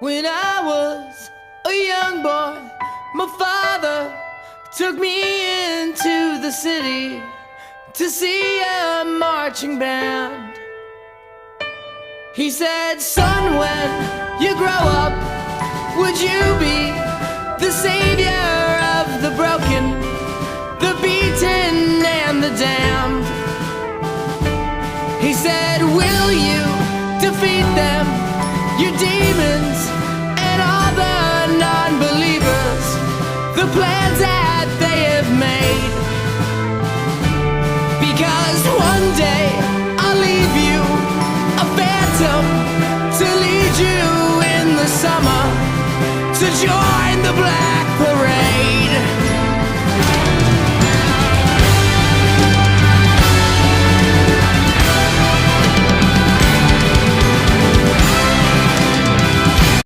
When I was a young boy, my father took me into the city to see a marching band. He said, "Son, when you grow up, would you be the savior of the broken, the beaten and the damned?" He said, "Will you defeat them, your demons and all the non-believers, the plans that they have made? Because one day I'll leave you a phantom to lead you in the summer to joy